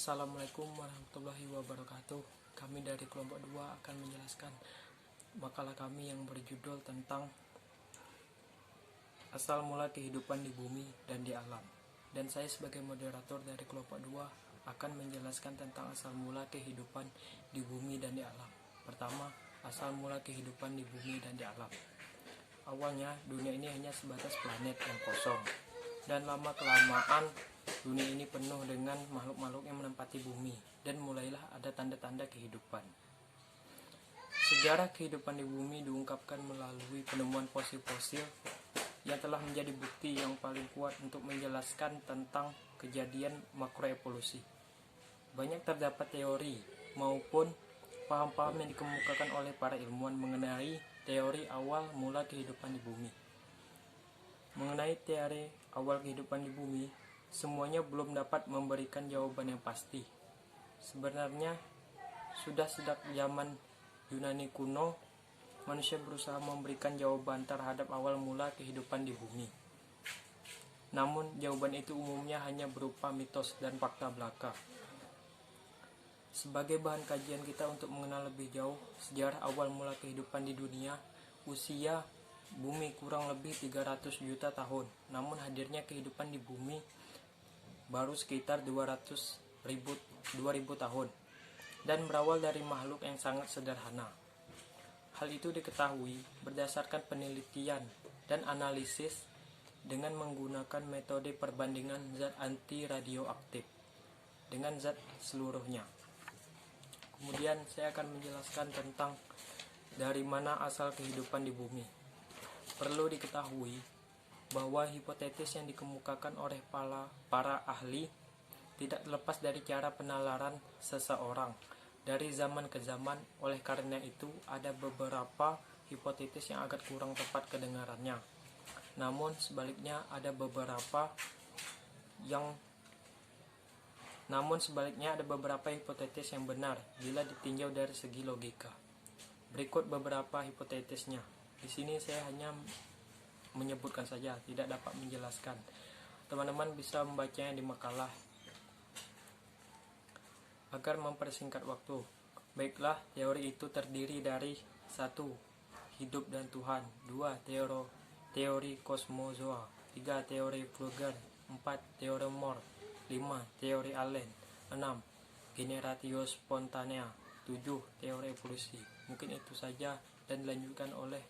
Assalamualaikum warahmatullahi wabarakatuh. Kami dari kelompok 2 akan menjelaskan makalah kami yang berjudul tentang asal mula kehidupan di bumi dan di alam. Dan saya sebagai moderator dari kelompok 2 akan menjelaskan tentang asal mula kehidupan di bumi dan di alam. Pertama, asal mula kehidupan di bumi dan di alam. Awalnya dunia ini hanya sebatas planet yang kosong, dan lama-kelamaan dunia ini penuh dengan makhluk-makhluk yang menempati bumi, dan mulailah ada tanda-tanda kehidupan. Sejarah kehidupan di bumi diungkapkan melalui penemuan fosil-fosil yang telah menjadi bukti yang paling kuat untuk menjelaskan tentang kejadian makroevolusi. Banyak terdapat teori maupun paham-paham yang dikemukakan oleh para ilmuwan mengenai teori awal mula kehidupan di bumi. Mengenai teori awal kehidupan di bumi, semuanya belum dapat memberikan jawaban yang pasti. Sebenarnya, sudah sejak zaman Yunani kuno, manusia berusaha memberikan jawaban terhadap awal mula kehidupan di bumi. Namun, jawaban itu umumnya hanya berupa mitos dan fakta belaka. Sebagai bahan kajian kita untuk mengenal lebih jauh sejarah awal mula kehidupan di dunia, usia bumi kurang lebih 300 juta tahun. Namun hadirnya kehidupan di bumi baru sekitar 2000 tahun dan berawal dari makhluk yang sangat sederhana. Hal itu diketahui berdasarkan penelitian dan analisis dengan menggunakan metode perbandingan zat anti radioaktif dengan zat seluruhnya. Kemudian saya akan menjelaskan tentang dari mana asal kehidupan di bumi. Perlu diketahui bahwa hipotesis yang dikemukakan oleh para ahli tidak lepas dari cara penalaran seseorang dari zaman ke zaman. Oleh karena itu, ada beberapa hipotesis yang agak kurang tepat kedengarannya. Namun sebaliknya ada beberapa hipotesis yang benar bila ditinjau dari segi logika. Berikut beberapa hipotesisnya. Di sini saya hanya menyebutkan saja, tidak dapat menjelaskan. Teman-teman bisa membacanya di makalah. Agar mempersingkat waktu, baiklah, teori itu terdiri dari 1. Hidup dan Tuhan. 2. Teori kosmozoa. 3. Teori Fluger. 4. Teori Moore. 5. Teori Allen. 6. Generatio spontanea. 7. Teori evolusi. Mungkin itu saja dan dilanjutkan oleh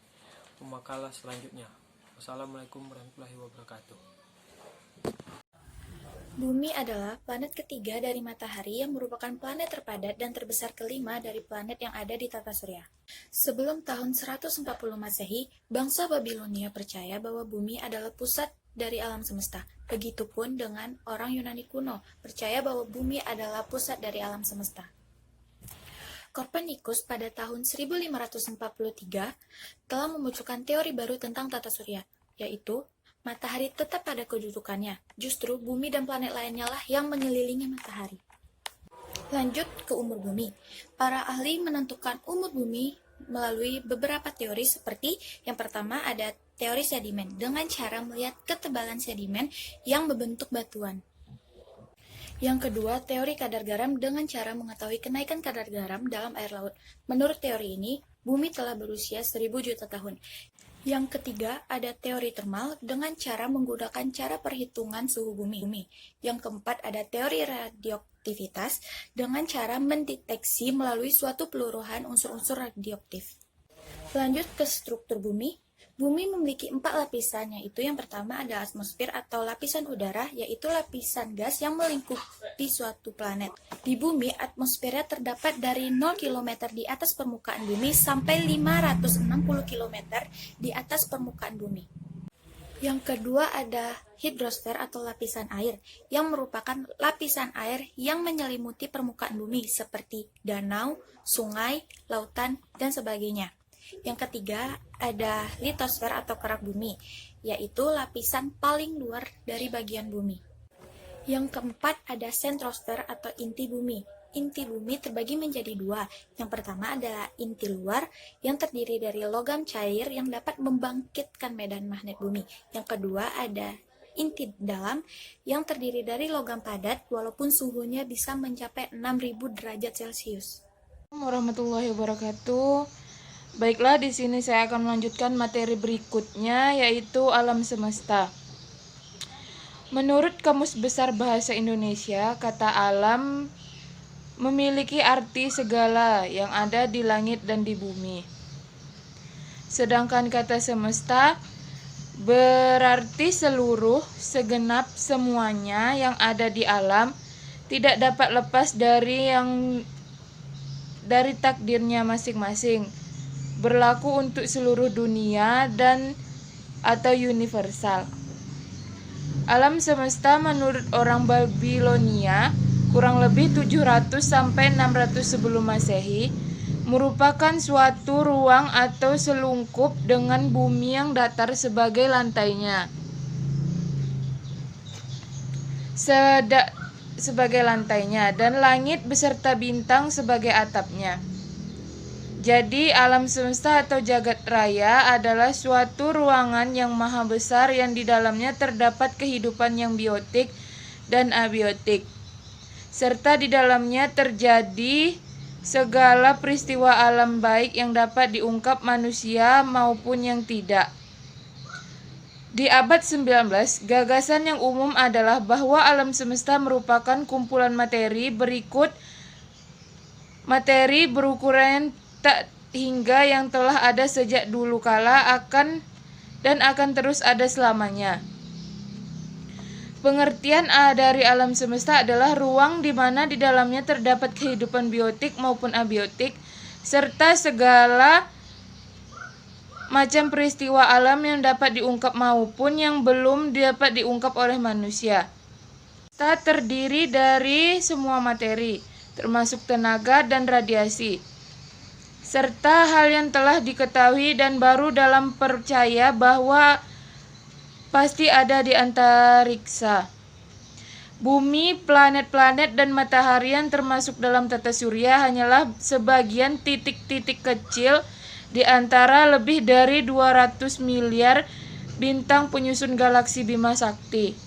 pemakalah selanjutnya. Wassalamualaikum warahmatullahi wabarakatuh. Bumi adalah planet ketiga dari Matahari yang merupakan planet terpadat dan terbesar kelima dari planet yang ada di tata surya. Sebelum tahun 140 Masehi, bangsa Babilonia percaya bahwa bumi adalah pusat dari alam semesta. Begitupun dengan orang Yunani kuno, percaya bahwa bumi adalah pusat dari alam semesta. Kopernikus pada tahun 1543 telah memunculkan teori baru tentang tata surya, yaitu matahari tetap pada kedudukannya. Justru bumi dan planet lainnya lah yang mengelilingi matahari. Lanjut ke umur bumi. Para ahli menentukan umur bumi melalui beberapa teori seperti yang pertama ada teori sedimen dengan cara melihat ketebalan sedimen yang berbentuk batuan. Yang kedua, teori kadar garam dengan cara mengetahui kenaikan kadar garam dalam air laut. Menurut teori ini, bumi telah berusia 1000 juta tahun. Yang ketiga, ada teori termal dengan cara menggunakan cara perhitungan suhu bumi. Yang keempat, ada teori radioaktivitas dengan cara mendeteksi melalui suatu peluruhan unsur-unsur radioaktif. Lanjut ke struktur bumi. Bumi memiliki 4 lapisan, yaitu yang pertama ada atmosfer atau lapisan udara, yaitu lapisan gas yang melingkupi suatu planet. Di bumi, atmosfernya terdapat dari 0 km di atas permukaan bumi sampai 560 km di atas permukaan bumi. Yang kedua ada hidrosfer atau lapisan air, yang merupakan lapisan air yang menyelimuti permukaan bumi seperti danau, sungai, lautan, dan sebagainya. Yang ketiga ada litosfer atau kerak bumi, yaitu lapisan paling luar dari bagian bumi. Yang keempat ada sentrosfer atau inti bumi. Inti bumi terbagi menjadi 2. Yang pertama adalah inti luar yang terdiri dari logam cair yang dapat membangkitkan medan magnet bumi. Yang kedua ada inti dalam yang terdiri dari logam padat walaupun suhunya bisa mencapai 6000 derajat Celcius. Warahmatullahi wabarakatuh. Baiklah, di sini saya akan melanjutkan materi berikutnya, yaitu alam semesta. Menurut Kamus Besar Bahasa Indonesia, kata alam memiliki arti segala yang ada di langit dan di bumi. Sedangkan kata semesta berarti seluruh, segenap, semuanya yang ada di alam tidak dapat lepas dari takdirnya masing-masing, berlaku untuk seluruh dunia dan atau universal. Alam semesta menurut orang Babilonia kurang lebih 700 sampai 600 sebelum Masehi merupakan suatu ruang atau selungkup dengan bumi yang datar sebagai lantainya. Dan langit beserta bintang sebagai atapnya. Jadi alam semesta atau jagat raya adalah suatu ruangan yang maha besar yang di dalamnya terdapat kehidupan yang biotik dan abiotik. Serta di dalamnya terjadi segala peristiwa alam baik yang dapat diungkap manusia maupun yang tidak. Di abad 19, gagasan yang umum adalah bahwa alam semesta merupakan kumpulan materi berukuran tak hingga yang telah ada sejak dulu kala akan terus ada selamanya. Pengertian dari alam semesta adalah ruang di mana di dalamnya terdapat kehidupan biotik maupun abiotik, serta segala macam peristiwa alam yang dapat diungkap maupun yang belum dapat diungkap oleh manusia. Semesta terdiri dari semua materi, termasuk tenaga dan radiasi, serta hal yang telah diketahui dan baru dalam percaya bahwa pasti ada di antariksa. Bumi, planet-planet, dan matahari yang termasuk dalam tata surya hanyalah sebagian titik-titik kecil di antara lebih dari 200 miliar bintang penyusun galaksi Bima Sakti.